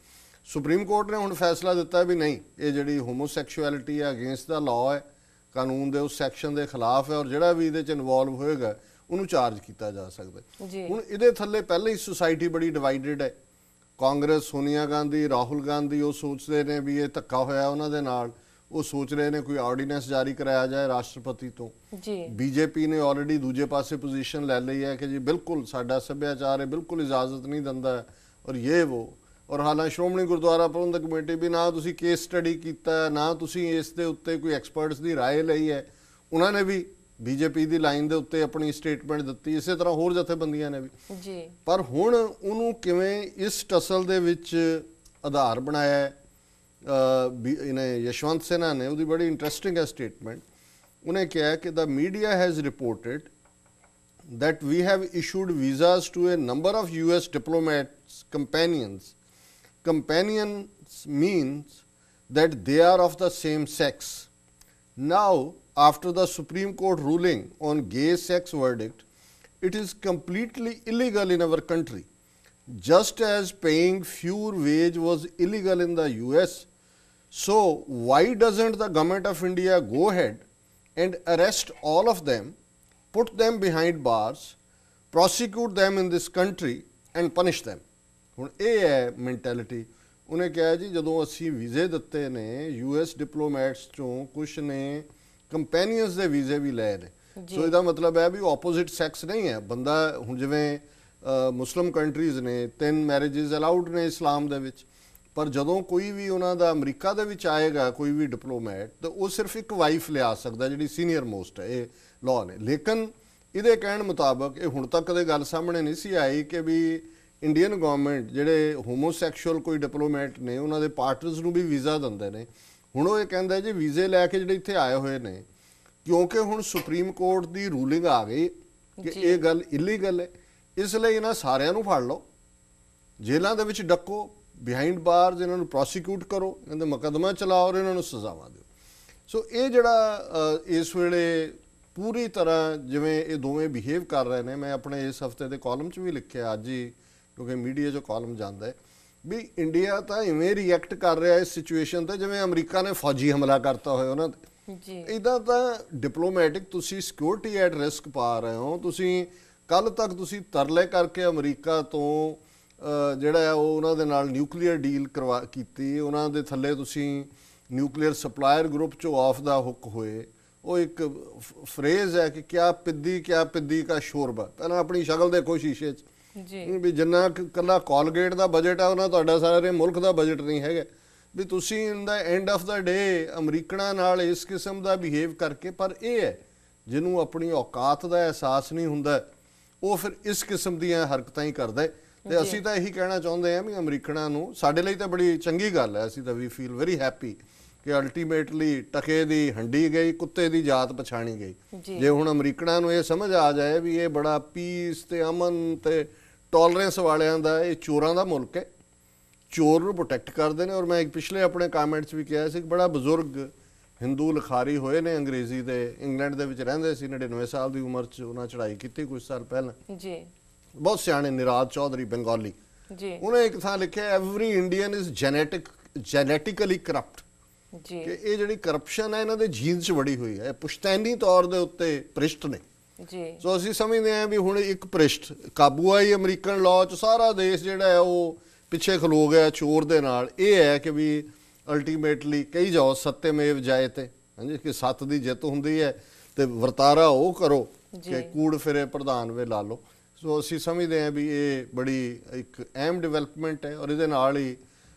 ਸੁਪਰੀਮ ਕੋਰਟ ਨੇ ਹੁਣ ਫੈਸਲਾ ਦਿੱਤਾ ਵੀ ਨਹੀਂ, ਇਹ ਜਿਹੜੀ ਹੋਮੋਸੈਕਸ਼ੁਅਲਿਟੀ ਹੈ ਅਗੇਂਸਟ ਦਾ ਲਾਅ ਹੈ, ਕਾਨੂੰਨ ਦੇ ਉਸ ਸੈਕਸ਼ਨ ਦੇ ਖਿਲਾਫ ਹੈ, ਔਰ ਜਿਹੜਾ ਵੀ ਇਹਦੇ 'ਚ ਇਨਵੋਲਵ ਹੋਏਗਾ ਉਹਨੂੰ ਚਾਰਜ ਕੀਤਾ ਜਾ ਸਕਦਾ। ਹੁਣ ਇਹਦੇ ਥੱਲੇ ਪਹਿਲਾਂ ਹੀ ਸੁਸਾਇਟੀ ਬੜੀ ਡਿਵਾਈਡਡ ਹੈ। ਕਾਂਗਰਸ, ਸੋਨੀਆ ਗਾਂਧੀ, ਰਾਹੁਲ ਗਾਂਧੀ ਉਹ ਸੋਚਦੇ ਨੇ ਵੀ ਇਹ ਧੱਕਾ ਹੋਇਆ ਉਹਨਾਂ ਦੇ ਨਾਲ, ਉਹ ਸੋਚ ਰਹੇ ਨੇ ਕੋਈ ਆਰਡੀਨੈਂਸ ਜਾਰੀ ਕਰਾਇਆ ਜਾਏ ਰਾਸ਼ਟਰਪਤੀ ਤੋਂ। ਬੀਜੇਪੀ ਨੇ ਆਲਰੇਡੀ ਦੂਜੇ ਪਾਸੇ ਪੋਜੀਸ਼ਨ ਲੈ ਲਈ ਹੈ ਕਿ ਜੀ ਬਿਲਕੁਲ ਸਾਡਾ ਸੱਭਿਆਚਾਰ ਹੈ, ਬਿਲਕੁਲ ਇਜਾਜ਼ਤ ਨਹੀਂ ਦਿੰਦਾ ਔਰ ਇਹ ਵੋ। ਔਰ ਹਾਲਾਂ ਸ਼੍ਰੋਮਣੀ ਗੁਰਦੁਆਰਾ ਪ੍ਰਬੰਧਕ ਕਮੇਟੀ ਵੀ ਨਾ ਤੁਸੀਂ ਕੇਸ ਸਟੱਡੀ ਕੀਤਾ, ਨਾ ਤੁਸੀਂ ਇਸ ਦੇ ਉੱਤੇ ਕੋਈ ਐਕਸਪਰਟਸ ਦੀ ਰਾਏ ਲਈ ਹੈ, ਉਹਨਾਂ ਨੇ ਵੀ ਬੀਜੇਪੀ ਦੀ ਲਾਈਨ ਦੇ ਉੱਤੇ ਆਪਣੀ ਸਟੇਟਮੈਂਟ ਦਿੱਤੀ। ਇਸੇ ਤਰ੍ਹਾਂ ਹੋਰ ਜਥੇਬੰਦੀਆਂ ਨੇ ਵੀ। ਪਰ ਹੁਣ ਉਹਨੂੰ ਕਿਵੇਂ ਇਸ ਟਸਲ ਦੇ ਵਿੱਚ ਆਧਾਰ ਬਣਾਇਆ ਇਹਨੇ ਯਸ਼ਵੰਤ ਸਿਨਹਾ ਨੇ, ਉਹਦੀ ਬੜੀ ਇੰਟਰਸਟਿੰਗ ਹੈ ਸਟੇਟਮੈਂਟ। ਉਹਨੇ ਕਿਹਾ ਕਿ the media has reported that we have issued visas to a number of US diplomats companions. Companions means that they are of the same sex. Now, after the Supreme Court ruling on gay sex verdict, it is completely illegal in our country. Just as paying fuel wage was illegal in the US, so why doesn't the government of India go ahead and arrest all of them, put them behind bars, prosecute them in this country and punish them? ਹੁਣ ਇਹ ਹੈ mentality. ਉਹਨੇ ਕਿਹਾ ਜੀ ਜਦੋਂ ਅਸੀਂ ਵੀਜ਼ੇ ਦਿੱਤੇ ਨੇ US ਡਿਪਲੋਮੈਟਸ ਚੋਂ ਕੁਛ ਨੇ ਕੰਪੈਨੀਅਨਸ ਦੇ ਵੀਜ਼ੇ ਵੀ ਲਏ ਨੇ, ਸੋ ਇਹਦਾ ਮਤਲਬ ਹੈ ਵੀ ਆਪੋਜ਼ਿਟ ਸੈਕਸ ਨਹੀਂ ਹੈ ਬੰਦਾ। ਹੁਣ ਜਿਵੇਂ ਮੁਸਲਿਮ ਕੰਟਰੀਜ਼ ਨੇ 3 ਮੈਰਿਜਸ ਅਲਾਉਡ ਨੇ ਇਸਲਾਮ ਦੇ ਵਿੱਚ, ਪਰ ਜਦੋਂ ਕੋਈ ਵੀ ਉਹਨਾਂ ਦਾ ਅਮਰੀਕਾ ਦੇ ਵਿੱਚ ਆਏਗਾ ਕੋਈ ਵੀ ਡਿਪਲੋਮੈਟ, ਤਾਂ ਉਹ ਸਿਰਫ ਇੱਕ ਵਾਈਫ ਲਿਆ ਸਕਦਾ ਜਿਹੜੀ ਸੀਨੀਅਰ ਮੋਸਟ ਹੈ, ਇਹ ਲਾਅ ਨੇ। ਲੇਕਿਨ ਇਹਦੇ ਕਹਿਣ ਮੁਤਾਬਕ ਇਹ ਹੁਣ ਤੱਕ ਕਦੇ ਗੱਲ ਸਾਹਮਣੇ ਨਹੀਂ ਸੀ ਆਈ ਕਿ ਵੀ ਇੰਡੀਅਨ ਗਵਰਨਮੈਂਟ ਜਿਹੜੇ ਹੋਮੋਸੈਕਸ਼ੂਅਲ ਕੋਈ ਡਿਪਲੋਮੈਟ ਨੇ ਉਹਨਾਂ ਦੇ ਪਾਰਟਨਰਸ ਨੂੰ ਵੀ ਵੀਜ਼ਾ ਦਿੰਦੇ ਨੇ। ਹੁਣ ਉਹ ਇਹ ਕਹਿੰਦਾ ਜੀ ਵੀਜ਼ੇ ਲੈ ਕੇ ਜਿਹੜੇ ਇੱਥੇ ਆਏ ਹੋਏ ਨੇ, ਕਿਉਂਕਿ ਹੁਣ ਸੁਪਰੀਮ ਕੋਰਟ ਦੀ ਰੂਲਿੰਗ ਆ ਗਈ ਕਿ ਇਹ ਗੱਲ ਇਲੀਗਲ ਹੈ, ਇਸ ਲਈ ਇਹਨਾਂ ਸਾਰਿਆਂ ਨੂੰ ਫੜ ਲਓ, ਜੇਲ੍ਹਾਂ ਦੇ ਵਿੱਚ ਡੱਕੋ, ਬਿਹਾਈਂਡ ਬਾਰਸ ਇਹਨਾਂ ਨੂੰ ਪ੍ਰੋਸੀਕਿਊਟ ਕਰੋ, ਇਹਨਾਂ ਦੇ ਮੁਕੱਦਮਾ ਚਲਾਓ ਔਰ ਇਹਨਾਂ ਨੂੰ ਸਜ਼ਾਵਾਂ ਦਿਓ। ਸੋ ਇਹ ਜਿਹੜਾ ਇਸ ਵੇਲੇ ਪੂਰੀ ਤਰ੍ਹਾਂ ਜਿਵੇਂ ਇਹ ਦੋਵੇਂ ਬਿਹੇਵ ਕਰ ਰਹੇ ਨੇ, ਮੈਂ ਆਪਣੇ ਇਸ ਹਫਤੇ ਦੇ ਕਾਲਮ 'ਚ ਵੀ ਲਿਖਿਆ ਅੱਜ ਹੀ, ਕਿਉਂਕਿ ਮੀਡੀਆ 'ਚੋਂ ਕਾਲਮ ਜਾਂਦਾ ਹੈ ਵੀ ਇੰਡੀਆ ਤਾਂ ਇਵੇਂ ਰਿਐਕਟ ਕਰ ਰਿਹਾ ਇਸ ਸਿਚੁਏਸ਼ਨ 'ਤੇ ਜਿਵੇਂ ਅਮਰੀਕਾ ਨੇ ਫੌਜੀ ਹਮਲਾ ਕਰਤਾ ਹੋਇਆ ਉਹਨਾਂ 'ਤੇ। ਜੀ ਇੱਦਾਂ ਤਾਂ ਡਿਪਲੋਮੈਟਿਕ ਤੁਸੀਂ ਸਿਕਿਉਰਿਟੀ ਐਟ ਰਿਸਕ ਪਾ ਰਹੇ ਹੋ। ਤੁਸੀਂ ਕੱਲ੍ਹ ਤੱਕ ਤੁਸੀਂ ਤਰਲੇ ਕਰਕੇ ਅਮਰੀਕਾ ਤੋਂ ਜਿਹੜਾ ਉਹ ਉਹਨਾਂ ਦੇ ਨਾਲ ਨਿਊਕਲੀਅਰ ਡੀਲ ਕੀਤੀ, ਉਹਨਾਂ ਦੇ ਥੱਲੇ ਤੁਸੀਂ ਨਿਊਕਲੀਅਰ ਸਪਲਾਇਰ ਗਰੁੱਪ 'ਚੋਂ ਆਫ ਦਾ ਹੁੱਕ ਹੋਏ। ਉਹ ਇੱਕ ਫਰੇਜ਼ ਹੈ ਕਿ ਕਿਆ ਪਿੱਦੀ ਕਾ ਸ਼ੋਰਬਾ। ਪਹਿਲਾਂ ਆਪਣੀ ਸ਼ਕਲ ਦੇਖੋ ਸ਼ੀਸ਼ੇ 'ਚ ਵੀ ਜਿੰਨਾ ਕੱਲਾ ਕੋਲਗੇਟ ਦਾ ਬਜਟ ਆ ਉਹਨਾਂ ਤੁਹਾਡਾ ਸਾਰੇ ਮੁਲਕ ਦਾ ਬਜਟ ਨਹੀਂ ਹੈਗਾ। ਵੀ ਤੁਸੀਂ ਇਨ ਦਾ ਐਂਡ ਆਫ ਦਾ ਡੇ ਅਮਰੀਕਨਾਂ ਨਾਲ ਇਸ ਕਿਸਮ ਦਾ ਬਿਹੇਵ ਕਰਕੇ, ਪਰ ਇਹ ਹੈ ਜਿਹਨੂੰ ਆਪਣੀ ਔਕਾਤ ਦਾ ਅਹਿਸਾਸ ਨਹੀਂ ਹੁੰਦਾ ਉਹ ਫਿਰ ਇਸ ਕਿਸਮ ਦੀਆਂ ਹਰਕਤਾਂ ਹੀ ਕਰਦਾ ਹੈ। ਤੇ ਅਸੀਂ ਤਾਂ ਇਹੀ ਕਹਿਣਾ ਚਾਹੁੰਦੇ ਹਾਂ ਵੀ ਅਮਰੀਕਨਾਂ ਨੂੰ, ਸਾਡੇ ਲਈ ਤਾਂ ਬੜੀ ਚੰਗੀ ਗੱਲ ਹੈ, ਅਸੀਂ ਤਾਂ ਵੀ ਫੀਲ ਵੈਰੀ ਹੈਪੀ ਕਿ ਅਲਟੀਮੇਟਲੀ ਟਕੇ ਦੀ ਹੰਡੀ ਗਈ, ਕੁੱਤੇ ਦੀ ਜਾਤ ਪਛਾਣੀ ਗਈ। ਜੇ ਹੁਣ ਅਮਰੀਕਨਾਂ ਨੂੰ ਇਹ ਸਮਝ ਆ ਜਾਏ ਵੀ ਇਹ ਬੜਾ ਪੀਸ ਤੇ ਅਮਨ ਤੇ ਟੋਲਰੈਂਸ ਵਾਲਿਆਂ ਦਾ, ਇਹ ਚੋਰਾਂ ਦਾ ਮੁਲਕ ਹੈ, ਚੋਰ ਨੂੰ ਪ੍ਰੋਟੈਕਟ ਕਰਦੇ ਨੇ। ਔਰ ਮੈਂ ਇੱਕ ਪਿਛਲੇ ਆਪਣੇ ਕਾਮੈਂਟਸ ਵੀ ਕਿਹਾ ਸੀ ਕਿ ਬੜਾ ਬਜ਼ੁਰਗ ਹਿੰਦੂ ਲਿਖਾਰੀ ਹੋਏ ਨੇ ਅੰਗਰੇਜ਼ੀ ਦੇ, ਇੰਗਲੈਂਡ ਦੇ ਵਿੱਚ ਰਹਿੰਦੇ ਸੀ, 99 ਸਾਲ ਦੀ ਉਮਰ 'ਚ ਉਹਨਾਂ ਚੜ੍ਹਾਈ ਕੀਤੀ ਕੁਝ ਸਾਲ ਪਹਿਲਾਂ ਜੀ। ਬਹੁਤ ਸਿਆਣੇ, ਨਿਰਾਜ ਚੌਧਰੀ ਬੰਗਾਲੀ ਜੀ, ਉਹਨੇ ਇੱਕ ਥਾਂ ਲਿਖਿਆ every Indian is genetically corrupt. ਕਿ ਇਹ ਜਿਹੜੀ ਕਰਪਸ਼ਨ ਹੈ ਇਹਨਾਂ ਦੇ ਜੀਨ 'ਚ ਵੜੀ ਹੋਈ ਹੈ, ਪੁਸ਼ਤੈਨੀ ਤੌਰ ਦੇ ਉੱਤੇ ਭ੍ਰਿਸ਼ਟ ਨੇ ਜੀ। ਸੋ ਅਸੀਂ ਸਮਝਦੇ ਹਾਂ ਵੀ ਹੁਣ ਇੱਕ ਭ੍ਰਿਸ਼ਟ ਕਾਬੂ ਆਈ ਅਮਰੀਕਨ ਲਾਅ 'ਚ, ਸਾਰਾ ਦੇਸ਼ ਜਿਹੜਾ ਹੈ ਉਹ ਪਿੱਛੇ ਖਲੋ ਗਿਆ ਚੋਰ ਦੇ ਨਾਲ। ਇਹ ਹੈ ਕਿ ਵੀ ਅਲਟੀਮੇਟਲੀ ਕਹੀ ਜਾਓ ਸੱਤੇਮੇਵ ਜਾਇਤੇ, ਹਾਂਜੀ, ਕਿ ਸੱਤ ਦੀ ਜਿੱਤ ਹੁੰਦੀ ਹੈ ਤੇ ਵਰਤਾਰਾ ਉਹ ਕਰੋ ਕਿ ਕੂੜ ਫਿਰੇ ਪ੍ਰਧਾਨ ਵੇ ਲਾ ਲਓ। ਸੋ ਅਸੀਂ ਸਮਝਦੇ ਹਾਂ ਵੀ ਇਹ ਬੜੀ ਇੱਕ ਅਹਿਮ ਡਿਵੈਲਪਮੈਂਟ ਹੈ ਔਰ ਇਹਦੇ ਨਾਲ ਹੀ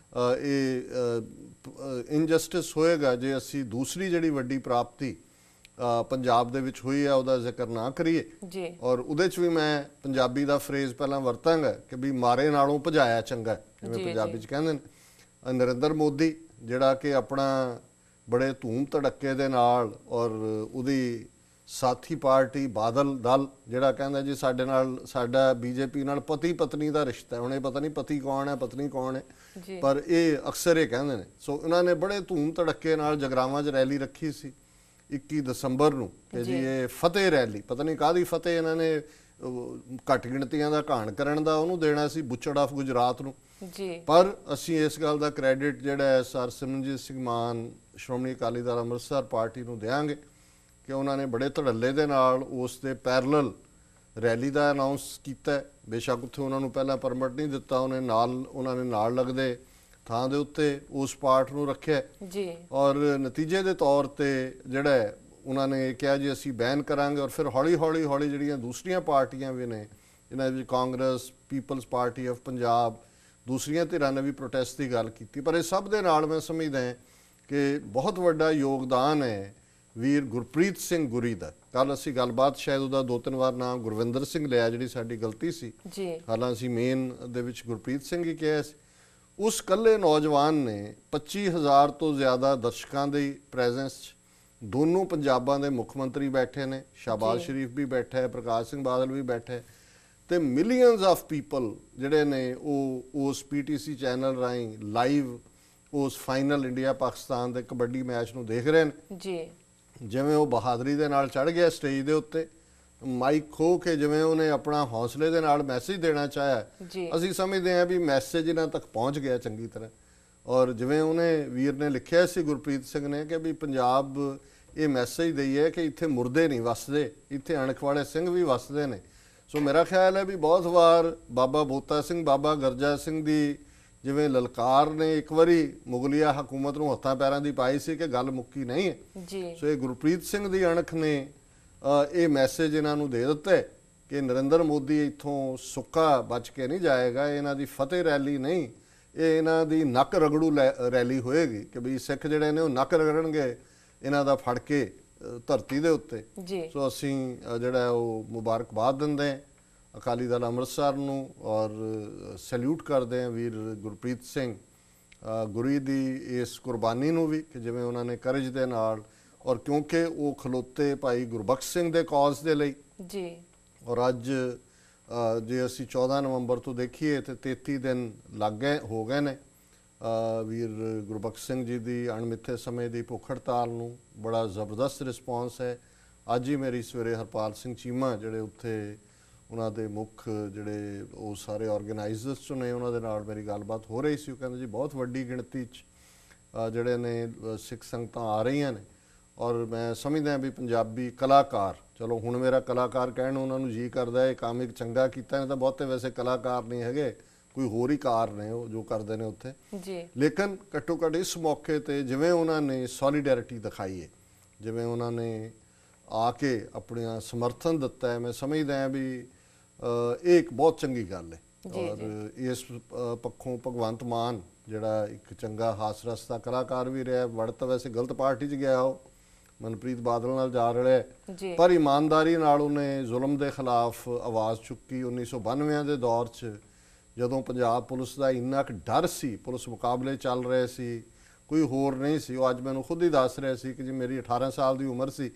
ਇਹ ਇਨਜਸਟਿਸ ਹੋਏਗਾ ਜੇ ਅਸੀਂ ਦੂਸਰੀ ਜਿਹੜੀ ਵੱਡੀ ਪ੍ਰਾਪਤੀ ਪੰਜਾਬ ਦੇ ਵਿੱਚ ਹੋਈ ਹੈ ਉਹਦਾ ਜ਼ਿਕਰ ਨਾ ਕਰੀਏ ਜੀ। ਔਰ ਉਹਦੇ 'ਚ ਵੀ ਮੈਂ ਪੰਜਾਬੀ ਦਾ ਫਰੇਜ਼ ਪਹਿਲਾਂ ਵਰਤਾਂਗਾ ਕਿ ਵੀ ਮਾਰੇ ਨਾਲੋਂ ਭਜਾਇਆ ਚੰਗਾ, ਜਿਵੇਂ ਪੰਜਾਬੀ 'ਚ ਕਹਿੰਦੇ ਨੇ। ਨਰਿੰਦਰ ਮੋਦੀ ਜਿਹੜਾ ਕਿ ਆਪਣਾ ਬੜੇ ਧੂਮ ਧੜੱਕੇ ਦੇ ਨਾਲ, ਔਰ ਉਹਦੀ ਸਾਥੀ ਪਾਰਟੀ ਬਾਦਲ ਦਲ ਜਿਹੜਾ ਕਹਿੰਦਾ ਜੀ ਸਾਡੇ ਨਾਲ, ਸਾਡਾ ਬੀਜੇਪੀ ਨਾਲ ਪਤੀ ਪਤਨੀ ਦਾ ਰਿਸ਼ਤਾ ਹੈ। ਹੁਣ ਇਹ ਪਤਾ ਨਹੀਂ ਪਤੀ ਕੌਣ ਹੈ ਪਤਨੀ ਕੌਣ ਹੈ, ਪਰ ਇਹ ਅਕਸਰ ਇਹ ਕਹਿੰਦੇ ਨੇ। ਸੋ ਉਹਨਾਂ ਨੇ ਬੜੇ ਧੂਮ ਧੜੱਕੇ ਨਾਲ ਜਗਰਾਵਾਂ 'ਚ ਰੈਲੀ ਰੱਖੀ ਸੀ 21 ਦਸੰਬਰ ਨੂੰ ਕਿ ਜੀ ਇਹ ਫਤਿਹ ਰੈਲੀ, ਪਤਾ ਨਹੀਂ ਕਾਹਦੀ ਫਤਿਹ, ਇਹਨਾਂ ਨੇ ਘੱਟ ਗਿਣਤੀਆਂ ਦਾ ਘਾਣ ਕਰਨ ਦਾ ਉਹਨੂੰ ਦੇਣਾ ਸੀ, ਬੁੱਚੜ ਆਫ ਗੁਜਰਾਤ ਨੂੰ ਜੀ। ਪਰ ਅਸੀਂ ਇਸ ਗੱਲ ਦਾ ਕ੍ਰੈਡਿਟ ਜਿਹੜਾ ਹੈ ਸਰ ਸਿਮਰਨਜੀਤ ਸਿੰਘ ਮਾਨ ਸ਼੍ਰੋਮਣੀ ਅਕਾਲੀ ਦਲ ਅੰਮ੍ਰਿਤਸਰ ਪਾਰਟੀ ਨੂੰ ਦਿਆਂਗੇ ਕਿ ਉਹਨਾਂ ਨੇ ਬੜੇ ਧੜੱਲੇ ਦੇ ਨਾਲ ਉਸ ਦੇ ਪੈਰਲਲ ਰੈਲੀ ਦਾ ਅਨਾਉਂਸ ਕੀਤਾ। ਬੇਸ਼ੱਕ ਉੱਥੇ ਉਹਨਾਂ ਨੂੰ ਪਹਿਲਾਂ ਪਰਮਿਟ ਨਹੀਂ ਦਿੱਤਾ, ਉਹਨਾਂ ਨੇ ਨਾਲ ਲੱਗਦੇ ਥਾਂ ਦੇ ਉੱਤੇ ਉਸ ਪਾਰਟ ਨੂੰ ਰੱਖਿਆ ਜੀ। ਔਰ ਨਤੀਜੇ ਦੇ ਤੌਰ ਤੇ ਜਿਹੜਾ ਉਹਨਾਂ ਨੇ ਕਿਹਾ ਜੀ ਅਸੀਂ ਬੈਨ ਕਰਾਂਗੇ। ਔਰ ਫਿਰ ਹੌਲੀ ਜਿਹੜੀਆਂ ਦੂਸਰੀਆਂ ਪਾਰਟੀਆਂ ਵੀ ਨੇ, ਇਹਨਾਂ ਵਿੱਚ Congress, People's Party of Punjab, ਦੂਸਰੀਆਂ ਧਿਰਾਂ ਨੇ ਵੀ ਪ੍ਰੋਟੈਸਟ ਦੀ ਗੱਲ ਕੀਤੀ। ਪਰ ਇਹ ਸਭ ਦੇ ਨਾਲ ਮੈਂ ਸਮਝਦਾ ਕਿ ਬਹੁਤ ਵੱਡਾ ਯੋਗਦਾਨ ਹੈ ਵੀਰ ਗੁਰਪ੍ਰੀਤ ਸਿੰਘ ਗੁਰੀ ਦਾ। ਕੱਲ ਅਸੀਂ ਗੱਲਬਾਤ ਸ਼ਾਇਦ ਉਹਦਾ 2-3 ਵਾਰ ਨਾਮ ਗੁਰਵਿੰਦਰ ਸਿੰਘ ਲਿਆ, ਜਿਹੜੀ ਸਾਡੀ ਗਲਤੀ ਸੀ ਜੀ। ਹਾਲਾਂਕਿ ਅਸੀਂ ਮੇਨ ਦੇ ਵਿੱਚ ਗੁਰਪ੍ਰੀਤ ਸਿੰਘ ਹੀ ਕਿਹਾ ਸੀ। ਉਸ ਕੱਲੇ ਨੌਜਵਾਨ ਨੇ 25,000 ਤੋਂ ਜ਼ਿਆਦਾ ਦਰਸ਼ਕਾਂ ਦੀ ਪ੍ਰੈਜ਼ੈਂਸ 'ਚ, ਦੋਨੋਂ ਪੰਜਾਬਾਂ ਦੇ ਮੁੱਖ ਮੰਤਰੀ ਬੈਠੇ ਨੇ, ਸ਼ਾਹਬਾਜ਼ ਸ਼ਰੀਫ ਵੀ ਬੈਠਾ ਹੈ, ਪ੍ਰਕਾਸ਼ ਸਿੰਘ ਬਾਦਲ ਵੀ ਬੈਠਾ ਹੈ, ਤੇ ਮਿਲੀਅਨਸ ਆਫ ਪੀਪਲ ਜਿਹੜੇ ਨੇ ਉਹ ਉਸ PTC ਚੈਨਲ ਰਾਹੀਂ ਲਾਈਵ ਉਸ ਫਾਈਨਲ ਇੰਡੀਆ ਪਾਕਿਸਤਾਨ ਦੇ ਕਬੱਡੀ ਮੈਚ ਨੂੰ ਦੇਖ ਰਹੇ ਨੇ ਜੀ। ਜਿਵੇਂ ਉਹ ਬਹਾਦਰੀ ਦੇ ਨਾਲ ਚੜ੍ਹ ਗਿਆ ਸਟੇਜ ਦੇ ਉੱਤੇ, ਮਾਈਕ ਖੋ ਕੇ ਜਿਵੇਂ ਉਹਨੇ ਆਪਣਾ ਹੌਸਲੇ ਦੇ ਨਾਲ ਮੈਸੇਜ ਦੇਣਾ ਚਾਹਿਆ, ਅਸੀਂ ਸਮਝਦੇ ਹਾਂ ਵੀ ਮੈਸੇਜ ਇਹਨਾਂ ਤੱਕ ਪਹੁੰਚ ਗਿਆ ਚੰਗੀ ਤਰ੍ਹਾਂ। ਔਰ ਜਿਵੇਂ ਉਹਨੇ ਵੀਰ ਨੇ ਲਿਖਿਆ ਸੀ ਗੁਰਪ੍ਰੀਤ ਸਿੰਘ ਨੇ ਕਿ ਵੀ ਪੰਜਾਬ ਇਹ ਮੈਸੇਜ ਦਈ ਹੈ ਕਿ ਇੱਥੇ ਮੁਰਦੇ ਨਹੀਂ ਵਸਦੇ, ਇੱਥੇ ਅਣਖ ਵਾਲੇ ਸਿੰਘ ਵੀ ਵਸਦੇ ਨੇ। ਸੋ ਮੇਰਾ ਖਿਆਲ ਹੈ ਵੀ ਬਹੁਤ ਵਾਰ ਬਾਬਾ ਬੋਤਾ ਸਿੰਘ, ਬਾਬਾ ਗਰਜਾ ਸਿੰਘ ਦੀ ਜਿਵੇਂ ਲਲਕਾਰ ਨੇ ਇੱਕ ਵਾਰੀ ਮੁਗਲਿਆ ਹਕੂਮਤ ਨੂੰ ਹੱਥਾਂ ਪੈਰਾਂ ਦੀ ਪਾਈ ਸੀ ਕਿ ਗੱਲ ਮੁੱਕੀ ਨਹੀਂ ਹੈ। ਸੋ ਇਹ ਗੁਰਪ੍ਰੀਤ ਸਿੰਘ ਦੀ ਅਣਖ ਨੇ ਇਹ ਮੈਸੇਜ ਇਹਨਾਂ ਨੂੰ ਦੇ ਦਿੱਤਾ ਕਿ ਨਰਿੰਦਰ ਮੋਦੀ ਇੱਥੋਂ ਸੁੱਕਾ ਬਚ ਕੇ ਨਹੀਂ ਜਾਏਗਾ, ਇਹਨਾਂ ਦੀ ਫਤਿਹ ਰੈਲੀ ਨਹੀਂ, ਇਹ ਇਹਨਾਂ ਦੀ ਨੱਕ ਰਗੜੂ ਰੈਲੀ ਹੋਏਗੀ ਕਿ ਵੀ ਸਿੱਖ ਜਿਹੜੇ ਨੇ ਉਹ ਨੱਕ ਰਗੜਨਗੇ ਇਹਨਾਂ ਦਾ ਫੜ ਕੇ ਧਰਤੀ ਦੇ ਉੱਤੇ। ਸੋ ਅਸੀਂ ਜਿਹੜਾ ਉਹ ਮੁਬਾਰਕਬਾਦ ਦਿੰਦੇ ਹਾਂ। ਅਕਾਲੀ ਦਲ ਅੰਮ੍ਰਿਤਸਰ ਨੂੰ ਔਰ ਸੈਲੂਟ ਕਰਦੇ ਹਾਂ ਵੀਰ ਗੁਰਪ੍ਰੀਤ ਸਿੰਘ ਗੁਰੀ ਦੀ ਇਸ ਕੁਰਬਾਨੀ ਨੂੰ ਵੀ ਕਿ ਜਿਵੇਂ ਉਹਨਾਂ ਨੇ ਕਰਜ ਦੇ ਨਾਲ ਔਰ ਕਿਉਂਕਿ ਉਹ ਖਲੋਤੇ ਭਾਈ ਗੁਰਬਖਸ਼ ਸਿੰਘ ਦੇ ਕੌਜ਼ ਦੇ ਲਈ ਜੀ। ਔਰ ਅੱਜ ਜੇ ਅਸੀਂ 14 ਨਵੰਬਰ ਤੋਂ ਦੇਖੀਏ ਤੇ 33 ਦਿਨ ਹੋ ਗਏ ਨੇ ਵੀਰ ਗੁਰਬਖਸ਼ ਸਿੰਘ ਜੀ ਦੀ ਅਣਮਿੱਥੇ ਸਮੇਂ ਦੀ ਭੁੱਖ ਹੜਤਾਲ ਨੂੰ। ਬੜਾ ਜ਼ਬਰਦਸਤ ਰਿਸਪੌਂਸ ਹੈ। ਅੱਜ ਹੀ ਮੇਰੀ ਸਵੇਰੇ ਹਰਪਾਲ ਸਿੰਘ ਚੀਮਾ ਜਿਹੜੇ ਉੱਥੇ ਉਹਨਾਂ ਦੇ ਮੁੱਖ ਜਿਹੜੇ ਉਹ ਸਾਰੇ ਆਰਗੇਨਾਈਜ਼ਰਸ ਚੋਂ ਨੇ ਉਹਨਾਂ ਦੇ ਨਾਲ ਮੇਰੀ ਗੱਲਬਾਤ ਹੋ ਰਹੀ ਸੀ। ਉਹ ਕਹਿੰਦੇ ਜੀ ਬਹੁਤ ਵੱਡੀ ਗਿਣਤੀ 'ਚ ਜਿਹੜੇ ਨੇ ਸਿੱਖ ਸੰਗਤਾਂ ਆ ਰਹੀਆਂ ਨੇ ਔਰ ਮੈਂ ਸਮਝਦਾ ਵੀ ਪੰਜਾਬੀ ਕਲਾਕਾਰ, ਚਲੋ ਹੁਣ ਮੇਰਾ ਕਲਾਕਾਰ ਕਹਿਣ ਨੂੰ ਉਹਨਾਂ ਨੂੰ ਜੀ ਕਰਦਾ ਇਹ ਕੰਮ ਇੱਕ ਚੰਗਾ ਕੀਤਾ, ਨਹੀਂ ਤਾਂ ਬਹੁਤੇ ਵੈਸੇ ਕਲਾਕਾਰ ਨਹੀਂ ਹੈਗੇ, ਕੋਈ ਹੋਰ ਹੀ ਕਾਰ ਨੇ ਉਹ ਜੋ ਕਰਦੇ ਨੇ ਉੱਥੇ ਜੀ। ਲੇਕਿਨ ਘੱਟੋ ਘੱਟ ਇਸ ਮੌਕੇ ਤੇ ਜਿਵੇਂ ਉਹਨਾਂ ਨੇ ਸੋਲੀਡੈਰਿਟੀ ਦਿਖਾਈ ਹੈ, ਜਿਵੇਂ ਉਹਨਾਂ ਨੇ ਆ ਕੇ ਆਪਣਾ ਸਮਰਥਨ ਦਿੱਤਾ ਹੈ, ਮੈਂ ਸਮਝਦਾ ਹਾਂ ਵੀ ਇਹ ਇੱਕ ਬਹੁਤ ਚੰਗੀ ਗੱਲ ਹੈ। ਔਰ ਇਸ ਪੱਖੋਂ ਭਗਵੰਤ ਮਾਨ ਜਿਹੜਾ ਇੱਕ ਚੰਗਾ ਹਾਸ ਰਸ ਦਾ ਕਲਾਕਾਰ ਵੀ ਰਿਹਾ, ਵੜ ਤਾਂ ਵੈਸੇ ਗਲਤ ਪਾਰਟੀ 'ਚ ਗਿਆ, ਉਹ ਮਨਪ੍ਰੀਤ ਬਾਦਲ ਨਾਲ ਜਾ ਰਿਹਾ, ਪਰ ਇਮਾਨਦਾਰੀ ਨਾਲ ਉਹਨੇ ਜ਼ੁਲਮ ਦੇ ਖਿਲਾਫ ਆਵਾਜ਼ ਚੁੱਕੀ। 1992 ਦੇ ਦੌਰ 'ਚ ਜਦੋਂ ਪੰਜਾਬ ਪੁਲਿਸ ਦਾ ਇੰਨਾ ਕੁ ਡਰ ਸੀ, ਪੁਲਿਸ ਮੁਕਾਬਲੇ ਚੱਲ ਰਹੇ ਸੀ, ਕੋਈ ਹੋਰ ਨਹੀਂ ਸੀ। ਉਹ ਅੱਜ ਮੈਨੂੰ ਖੁਦ ਹੀ ਦੱਸ ਰਿਹਾ ਸੀ ਕਿ ਜੀ ਮੇਰੀ 18 ਸਾਲ ਦੀ ਉਮਰ ਸੀ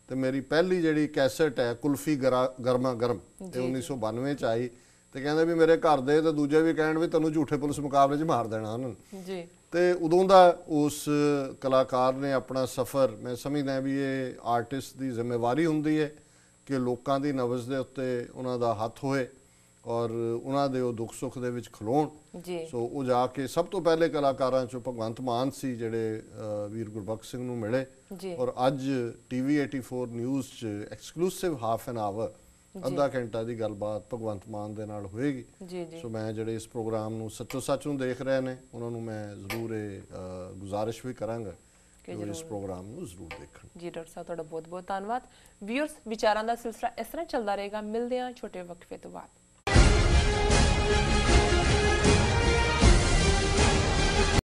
ਤੇ ਮੇਰੀ ਪਹਿਲੀ ਜਿਹੜੀ ਕੈਸਟ ਹੈ ਕੁਲਫੀ ਗਰਮਾ ਗਰਮ ਤੇ 1992 ਚ ਆਈ ਤੇ ਕਹਿੰਦੇ ਵੀ ਮੇਰੇ ਘਰ ਦੇ ਤੇ ਦੂਜੇ ਵੀ ਕਹਿਣ ਵੀ ਤੈਨੂੰ ਝੂਠੇ ਪੁਲਿਸ ਮੁਕਾਬਲੇ 'ਚ ਮਾਰ ਦੇਣਾ ਉਹਨਾਂ ਨੇ ਜੀ। ਤੇ ਉਦੋਂ ਦਾ ਉਸ ਕਲਾਕਾਰ ਨੇ ਆਪਣਾ ਸਫ਼ਰ, ਮੈਂ ਸਮਝਦਾ ਵੀ ਇਹ ਆਰਟਿਸਟ ਦੀ ਜ਼ਿੰਮੇਵਾਰੀ ਹੁੰਦੀ ਹੈ ਕਿ ਲੋਕਾਂ ਦੀ ਨਬਜ਼ ਦੇ ਉੱਤੇ ਉਹਨਾਂ ਦਾ ਹੱਥ ਹੋਏ ਔਰ ਉਹਨਾਂ ਦੇ ਉਹ ਦੁੱਖ ਸੁੱਖ ਦੇ ਵਿੱਚ ਖਲੋਣ। ਸੋ ਉਹ ਜਾ ਕੇ ਸਭ ਤੋਂ ਪਹਿਲੇ ਕਲਾਕਾਰਾਂ 'ਚੋਂ ਭਗਵੰਤ ਮਾਨ ਸੀ ਜਿਹੜੇ ਵੀਰ ਗੁਰਬਖਸ਼ ਸਿੰਘ ਨੂੰ ਮਿਲੇ ਔਰ ਅੱਜ TV 84 ਨਿਊਜ਼ 'ਚ ਐਕਸਕਲੂਸਿਵ ਹਾਫ ਐਨ ਆਵਰ ਅੱਧਾ ਘੰਟਾ ਦੀ ਗੱਲਬਾਤ ਭਗਵੰਤ ਮਾਨ ਦੇ ਨਾਲ ਹੋਏਗੀ। ਸੋ ਮੈਂ ਜਿਹੜੇ ਇਸ ਪ੍ਰੋਗਰਾਮ ਨੂੰ ਸੱਚੋ ਸੱਚ ਨੂੰ ਦੇਖ ਰਹੇ ਨੇ ਉਹਨਾਂ ਨੂੰ ਮੈਂ ਜ਼ਰੂਰ ਇਹ ਗੁਜ਼ਾਰਿਸ਼ ਵੀ ਕਰਾਂਗਾ ਕਿ ਇਸ ਪ੍ਰੋਗਰਾਮ ਨੂੰ ਜ਼ਰੂਰ ਦੇਖਣ। ਜੀ ਡਾਕਟਰ ਸਾਹਿਬ ਤੁਹਾਡਾ ਬਹੁਤ ਬਹੁਤ ਧੰਨਵਾਦ। ਵਿਊਅਰਸ, ਵਿਚਾਰਾਂ ਦਾ ਸਿਲਸਿਲਾ ਇਸ ਤਰ੍ਹਾਂ ਚੱਲਦਾ ਰਹੇਗਾ। ਮਿਲਦੇ ਹਾਂ ਛੋਟੇ ਵਕਫੇ ਤੋਂ ਬਾਅਦ।